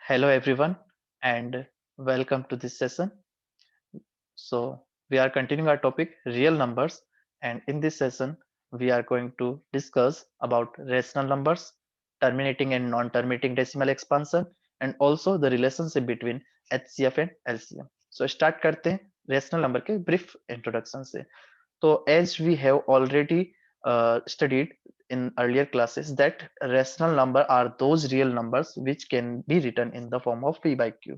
Hello everyone and welcome to this session. So we are continuing our topic real numbers, and in this session we are going to discuss about rational numbers, terminating and non-terminating decimal expansion, and also the relationship between HCF and LCM. So start करते हैं rational number के brief introduction से. So as we have already studied in earlier classes that rational number are those real numbers which can be written in the form of p by q.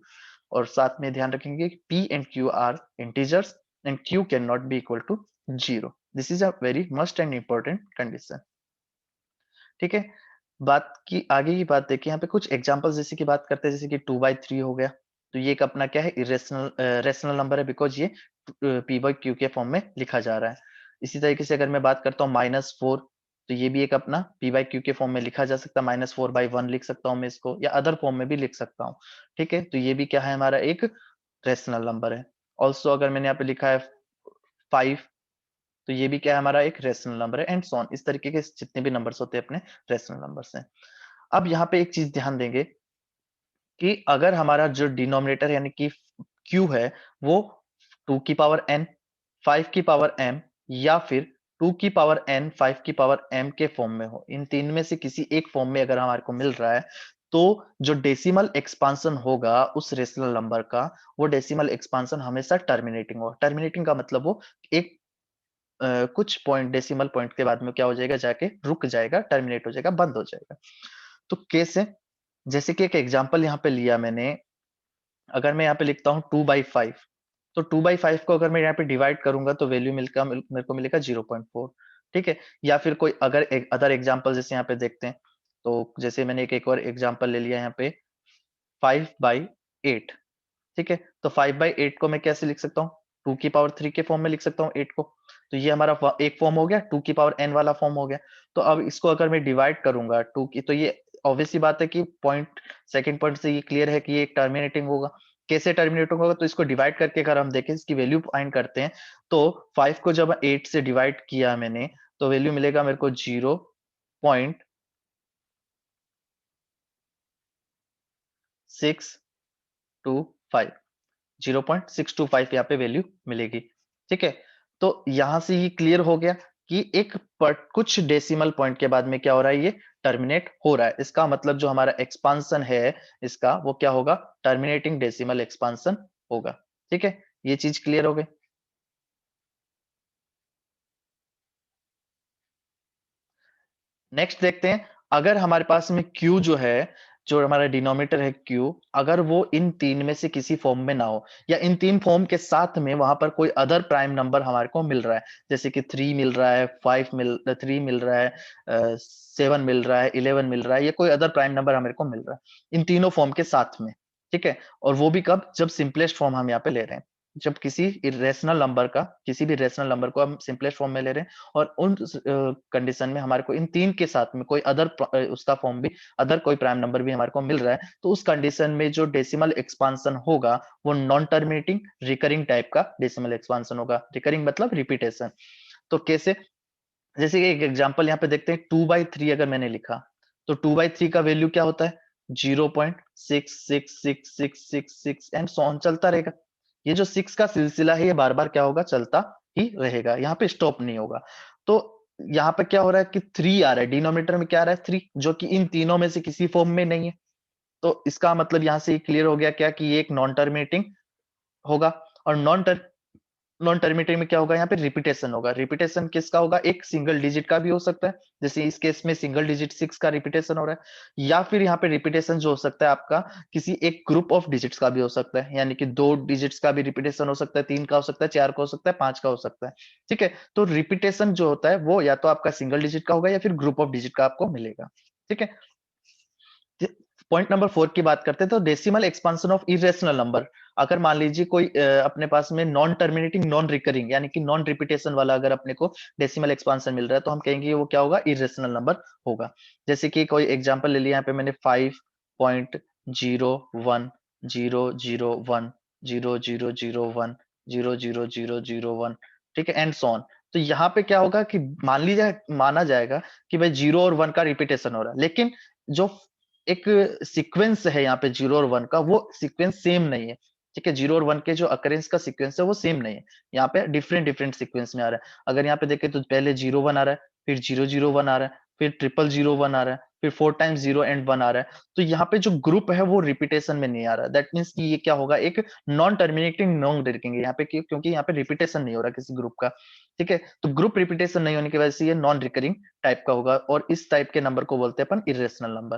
और साथ में ध्यान रखेंगे कि p and q are integers and q cannot be equal to 0. This is a very must and important condition. ठीक है, बात की आगे की बात देखिए, यहाँ पे कुछ एग्जांपल्स जैसे की बात करते हैं, जैसे कि 2/3 हो गया, तो ये एक अपना क्या है, इरेशनल रेशनल नंबर है बिकॉज ये p by q के फॉर्म में लिखा जा रहा है. इसी तरीके से अगर मैं बात करता हूँ -4, तो ये भी एक अपना p by q के फॉर्म में लिखा जा सकता है. -4/1 लिख सकता हूँ मैं इसको, या अदर फॉर्म में भी लिख सकता हूँ. ठीक है, तो ये भी क्या है, हमारा एक रेशनल नंबर है. ऑल्सो अगर मैंने यहाँ पे लिखा है 5, तो ये भी क्या है, हमारा एक रेशनल नंबर है, एंड सो ऑन. इस तरीके के जितने भी नंबर्स होते हैं अपने रेशनल नंबर्स हैं. अब यहाँ पे एक चीज ध्यान देंगे कि अगर हमारा जो डिनोमिनेटर यानी कि q है वो 2 की पावर n, 5 की पावर m या फिर 2 की पावर n, 5 की पावर m के फॉर्म में हो, इन तीन में से किसी एक फॉर्म में अगर हमारे को मिल रहा है, तो जो डेसिमल एक्सपांशन होगा उस रेशनल नंबर का, वो डेसिमल एक्सपांशन हमेशा टर्मिनेटिंग होगा. टर्मिनेटिंग का मतलब वो एक कुछ पॉइंट, डेसिमल पॉइंट के बाद में क्या हो जाएगा, जाके रुक जाएगा, टर्मिनेट हो जाएगा, बंद हो जाएगा. तो कैसे, जैसे कि एक एग्जांपल यहाँ पे लिया मैंने. अगर मैं यहाँ पे लिखता हूँ 2/5, तो 2/5 को अगर मैं यहाँ पे डिवाइड करूंगा तो वैल्यू मेरे को मिलेगा 0.4. ठीक है, या फिर कोई अगर एक अदर एग्जांपल जैसे यहाँ पे देखते हैं, तो जैसे मैंने एक और एग्जांपल ले लिया यहाँ पे 5/8. ठीक है, तो 5/8 को मैं कैसे लिख सकता हूँ, 2 की पावर 3 के फॉर्म में लिख सकता हूँ 8 को. तो ये हमारा एक फॉर्म हो गया, 2 की पावर n वाला फॉर्म हो गया. तो अब इसको अगर मैं डिवाइड करूंगा 2 की, तो ये ऑब्वियस सी बात है कि पॉइंट, सेकंड पॉइंट से ये क्लियर है कि ये एक टर्मिनेटिंग होगा. कैसे टर्मिनेटिंग होगा, तो इसको डिवाइड करके अगर हम देखें, इसकी वैल्यू फाइंड करते हैं, तो 5 को जब 8 से डिवाइड किया मैंने, तो वैल्यू मिलेगा मेरे को 0.625, 0.625 यहाँ पे वैल्यू मिलेगी. ठीक है, तो यहां से ये क्लियर हो गया कि एक कुछ डेसिमल पॉइंट के बाद में क्या हो रहा है, ये टर्मिनेट हो रहा है. इसका मतलब जो हमारा एक्सपांशन है इसका, वो क्या होगा, टर्मिनेटिंग डेसिमल एक्सपांशन होगा. ठीक है, ये चीज क्लियर हो गई. नेक्स्ट देखते हैं, अगर हमारे पास में q जो है, जो हमारा डिनोमिनेटर है q, अगर वो इन तीन में से किसी फॉर्म में ना हो, या इन तीन फॉर्म के साथ में वहां पर कोई अदर प्राइम नंबर हमारे को मिल रहा है, जैसे कि 3 मिल रहा है, 3 मिल रहा है, 7 मिल रहा है, 11 मिल रहा है, या कोई अदर प्राइम नंबर हमारे को मिल रहा है इन तीनों फॉर्म के साथ में. ठीक है, और वो भी कब, जब सिंपलेस्ट फॉर्म हम यहाँ पे ले रहे हैं, जब किसी इरेशनल नंबर का, किसी भी रेशनल नंबर को हम सिंपलेस्ट फॉर्म में ले रहे हैं, और उन कंडीशन में हमारे को इन तीन के साथ में कोई अदर उसका फॉर्म भी, अदर कोई प्राइम नंबर भी हमारे को मिल रहा है, तो उस कंडीशन में जो डेसिमल एक्सपांशन होगा वो नॉन टर्मिनेटिंग रिकरिंग टाइप का डेसिमल एक्सपांशन होगा. रिकरिंग मतलब रिपीटेशन. तो कैसे, जैसे कि एक एग्जांपल यहाँ पे देखते हैं, 2/3 अगर मैंने लिखा, तो 2/3 का वैल्यू क्या होता है, 0.66666 एंड सो ऑन चलता रहेगा. ये जो 6 का सिलसिला है, ये बार बार क्या होगा, चलता ही रहेगा, यहाँ पे स्टॉप नहीं होगा. तो यहाँ पे क्या हो रहा है कि 3 आ रहा है, डिनोमिनेटर में क्या आ रहा है, 3, जो कि इन तीनों में से किसी फॉर्म में नहीं है. तो इसका मतलब यहाँ से क्लियर हो गया क्या, कि ये एक नॉन टर्मिनेटिंग होगा. और नॉन टर्मिनेटिंग में क्या होगा, यहाँ पे रिपीटेशन होगा. रिपीटेशन किसका होगा, एक सिंगल डिजिट का भी हो सकता है, जैसे इस केस में सिंगल डिजिट 6 का रिपीटेशन हो रहा है, या फिर यहाँ पे रिपीटेशन जो हो सकता है आपका, किसी एक ग्रुप ऑफ डिजिट्स का भी हो सकता है, यानी कि 2 डिजिट्स का भी रिपीटेशन हो सकता है, 3 का हो सकता है, 4 का हो सकता है, 5 का हो सकता है. ठीक है, तो रिपीटेशन जो होता है वो या तो आपका सिंगल डिजिट का होगा, या फिर ग्रुप ऑफ डिजिट का आपको मिलेगा. ठीक है, पॉइंट नंबर 4 की बात करते हैं, तो decimal expansion of irrational number. अगर मान लीजिए कोई अपने पास में नॉन टर्मिनेटिंग, नॉन रिकरिंग, यानी कि नॉन रिपीटेशन वाला अगर अपने को डेसिमल एक्सपांशन मिल रहा है, तो हम कहेंगे वो क्या होगा, इरेशनल नंबर होगा. जैसे कि कोई एग्जांपल ले लिया, यहाँ पे मैंने 5.01 0.001 ठीक है, एंड सो ऑन. तो यहाँ पे क्या होगा कि मान लीजिए, माना जाएगा कि भाई 0 और 1 का रिपीटेशन हो रहा है, लेकिन जो एक सीक्वेंस है यहाँ पे 0 और 1 का, वो सीक्वेंस सेम नहीं है। ठीक है, 0 और 1 के जो अकरेंस का सीक्वेंस है वो सेम नहीं है, यहाँ पे डिफरेंट डिफरेंट सीक्वेंस में आ रहा है। अगर यहाँ पे देखें तो पहले 0 1 आ रहा है, फिर 0 0 1 आ रहा है, फिर 0 0 0 1 आ रहा है, फिर 4 टाइम्स 0 एंड 1 आ रहा है। तो यहाँ पे जो ग्रुप है वो रिपीटेशन में नहीं आ रहा है। दैट मीन्स कि ये क्या होगा, एक नॉन टर्मिनेटिंग नॉन लिखेंगे यहाँ पे, क्योंकि यहाँ पे रिपीटेशन नहीं हो रहा किसी ग्रुप का। ठीक है, तो ग्रुप रिपीटेशन नहीं होने की वजह से ये नॉन रिकरिंग टाइप का होगा, और इस टाइप के नंबर को बोलते हैं अपन इरेशनल नंबर।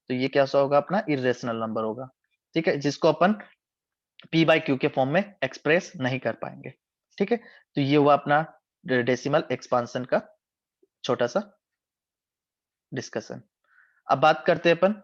तो ये क्या सा होगा, अपना इरेशनल नंबर होगा। ठीक है, जिसको अपन पी बाई क्यू के फॉर्म में एक्सप्रेस नहीं कर पाएंगे। ठीक है, तो ये हुआ अपना डेसिमल एक्सपांशन का छोटा सा डिस्कशन। अब बात करते हैं अपन,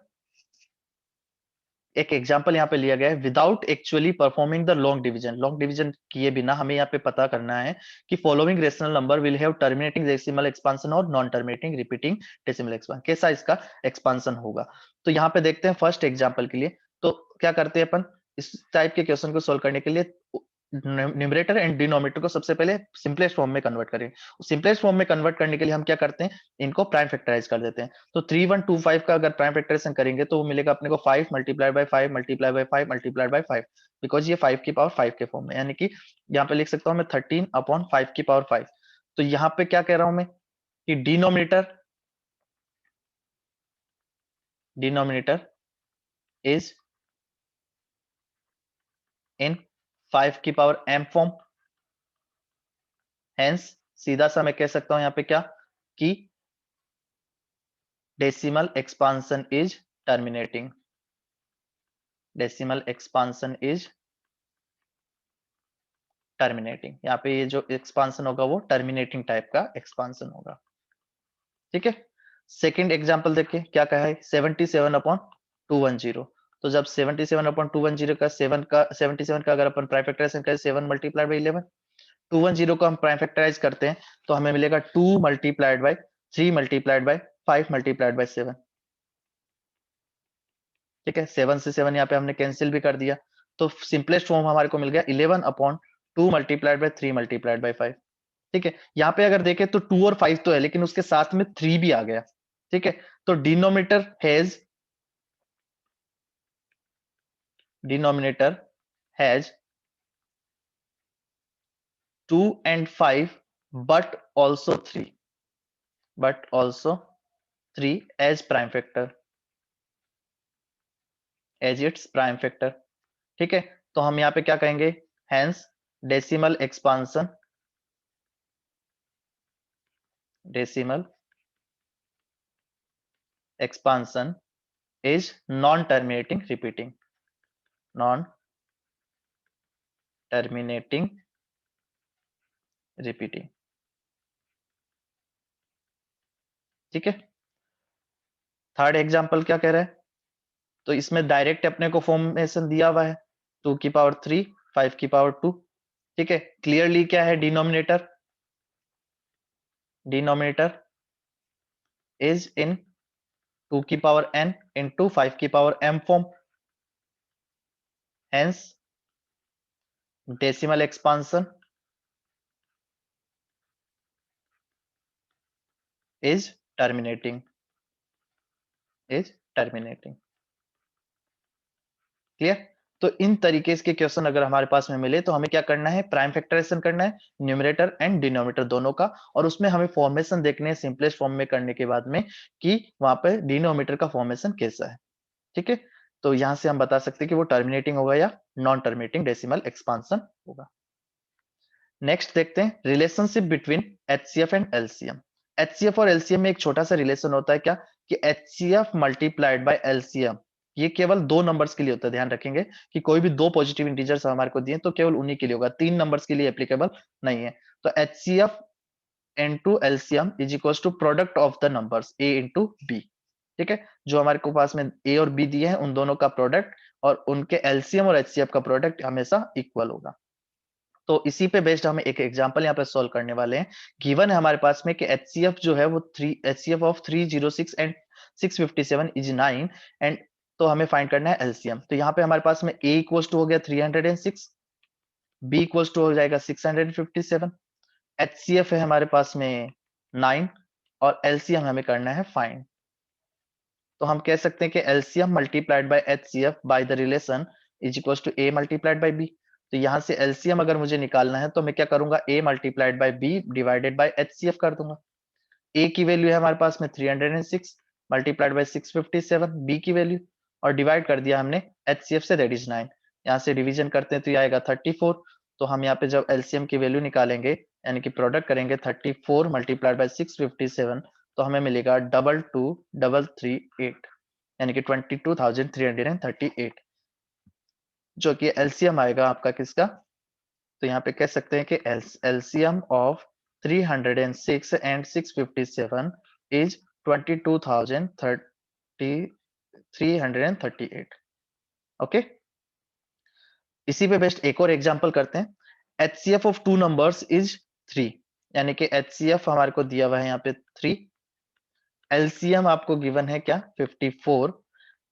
एक एग्जांपल यहाँ पे लिया गया है, without actually performing the long division. Long division किए बिना हमें यहाँ पे पता करना है कि following rational number will have terminating decimal expansion और non terminating repeating decimal expansion, कैसा इसका एक्सपांशन होगा। तो यहाँ पे देखते हैं फर्स्ट एग्जाम्पल के लिए। तो क्या करते हैं अपन इस टाइप के क्वेश्चन को सोल्व करने के लिए, न्यूमरेटर एंड डिनोमिनेटर को सबसे पहले सिंपलेस्ट फॉर्म में कन्वर्ट करें। सिंपलेस्ट फॉर्म में कन्वर्ट करने के लिए हम क्या करते हैं, इनको प्राइम फैक्टराइज कर देते हैं। तो 3125 का अगर प्राइम फैक्टराइजेशन करेंगे तो वो मिलेगा अपने को 5 multiplied by 5 multiplied by 5 multiplied by 5, because ये 5 की पावर 5 के फॉर्म में, यानी कि यहाँ पे लिख सकता हूँ मैं 13/5 की पावर 5। तो यहाँ पे क्या कह रहा हूं मैं कि डिनोमिनेटर इज इन 5 की पावर m फॉर्म। हेंस सीधा सा मैं कह सकता हूं यहाँ पे क्या, कि decimal expansion is terminating. Decimal expansion is terminating. यहाँ पे ये जो एक्सपांशन होगा वो टर्मिनेटिंग टाइप का एक्सपांशन होगा। ठीक है, सेकंड एग्जांपल देखिए क्या कहा है, 77/210। तो जब 77/210 का 77 का अगर अपन प्राइम फैक्टराइजेशन करें 7 मल्टीप्लाइड बाई 11, 210 को हम प्राइम फैक्टराइज करते हैं तो हमें मिलेगा 2 multiplied by 3 multiplied by 5 multiplied by 7। ठीक है, 7 से 7 यहाँ पे हमने कैंसिल भी कर दिया, तो सिंपलेस्ट फॉर्म हमारे को मिल गया 11/2 मल्टीप्लाइड बाई 3 मल्टीप्लाइड बाई 5। ठीक है, यहाँ पे अगर देखें तो 2 और 5 तो है, लेकिन उसके साथ में 3 भी आ गया। ठीक है, तो denominator has 2 and 5 but also 3 as prime factor, as its prime factor। ठीक है, तो हम यहाँ पे क्या कहेंगे, hence decimal expansion is non terminating repeating, non terminating repeating। ठीक है, थर्ड एग्जांपल क्या कह रहा है, तो इसमें डायरेक्ट अपने को फॉर्मेशन दिया हुआ है 2 की पावर 3 5 की पावर 2। ठीक है, क्लियरली क्या है, डिनोमिनेटर इज इन 2 की पावर n इंटू 5 की power m form. Hence decimal expansion is terminating, clear. तो इन तरीके के क्वेश्चन अगर हमारे पास में मिले तो हमें क्या करना है, प्राइम फैक्टराइजेशन करना है न्यूमरेटर एंड डिनोमिनेटर दोनों का, और उसमें हमें फॉर्मेशन देखने हैं सिंपलेस्ट फॉर्म में करने के बाद में कि वहां पे डिनोमिनेटर का फॉर्मेशन कैसा है। ठीक है, तो यहां से हम बता सकते हैं कि वो टर्मिनेटिंग होगा या नॉन टर्मिनेटिंग डेसिमल एक्सपांशन होगा। नेक्स्ट देखते हैं relationship between HCF and LCM. HCF और एलसीएम में एक छोटा सा रिलेशन होता है क्या, कि एचसीएफ मल्टीप्लाइड बाय एलसीएम, ये केवल दो नंबर्स के लिए होता है। ध्यान रखेंगे कि कोई भी दो पॉजिटिव इंटीजर्स हमारे को दिए तो केवल उन्हीं के लिए होगा, तीन नंबर्स के लिए एप्लीकेबल नहीं है। तो HCF into LCM is equal to product of the numbers A into B. ठीक है, जो हमारे को पास में ए और बी दिए हैं उन दोनों का प्रोडक्ट, और उनके एलसीएम और एचसीएफ का प्रोडक्ट हमेशा इक्वल होगा। तो इसी पे बेस्ड हम एक एग्जांपल यहाँ पे सॉल्व करने वाले हैं। गिवन है हमारे पास में कि एचसीएफ जो है वो HCF of 306 and 657 is 9, and तो हमें फाइंड करना है एलसीएम। तो यहाँ पे हमारे पास में ए इक्वल्स टू हो गया 306, बी इक्वल्स टू हो जाएगा 657, एचसीएफ है हमारे पास में 9, और एलसीएम हमें करना है फाइंड। तो हम कह सकते हैं कि LCM multiplied by HCF by the relation is equal to A multiplied by B. तो यहाँ से एलसीएम अगर मुझे निकालना है तो मैं क्या करूंगा, A multiplied by B divided by HCF कर दूंगा। ए की वैल्यू है हमारे पास में 306 मल्टीप्लाइड बाय 657, बी की वैल्यू, और डिवाइड कर दिया हमने एचसीएफ से, दैट इज 9। यहाँ से डिवीजन करते हैं तो ये आएगा 34। तो हम यहाँ पे जब एलसीएम की वैल्यू निकालेंगे यानी कि प्रोडक्ट करेंगे 34 मल्टीप्लाइड बाय 657, तो हमें मिलेगा 22338 यानी कि 22,338, जो कि एलसीएम आएगा आपका किसका। तो यहाँ पे कह सकते हैं कि LCM of 306 and 657 is 22,338। Okay, इसी पे बेस्ट एक और एग्जांपल करते हैं। HCF of two numbers is 3, यानी कि एचसीएफ हमारे को दिया हुआ है यहाँ पे 3, एलसीएम आपको गिवन है क्या 54।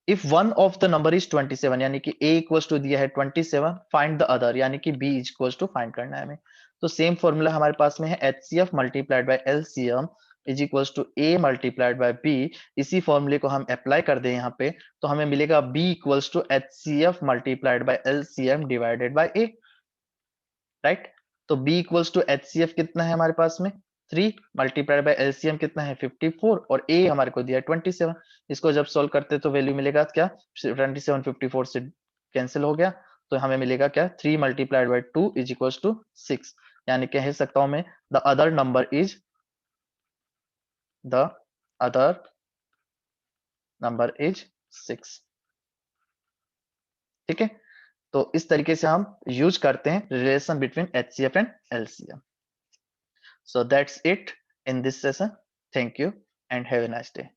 If one of the number is 27, यानी कि a इक्वल्स टू दिया है 27, फाइंड द अदर, यानी कि b इक्वल्स टू फाइंड करना है हमें। तो सेम फॉर्मूला हमारे पास में है HCF multiplied by LCM is equals to a multiplied by b। इसी फॉर्मूले को हम अप्लाई कर दें यहाँ पे तो हमें मिलेगा b equals to HCF multiplied by LCM divided by a, right. तो b इक्वल्स टू एचसीएफ कितना है हमारे पास में 3 मल्टीप्लाइड बाय एलसीएम कितना है 54 और a हमारे को दिया है 27। इसको जब सोल्व करते तो वैल्यू मिलेगा क्या 27 54 से कैंसिल हो गया, तो हमें मिलेगा क्या 3 multiplied by 2 is equals to 6, यानी कह सकता हूं मैं द अदर नंबर इज 6। ठीक है, तो इस तरीके से हम यूज करते हैं relation between HCF and LCM. So that's it in this session. Thank you and have a nice day.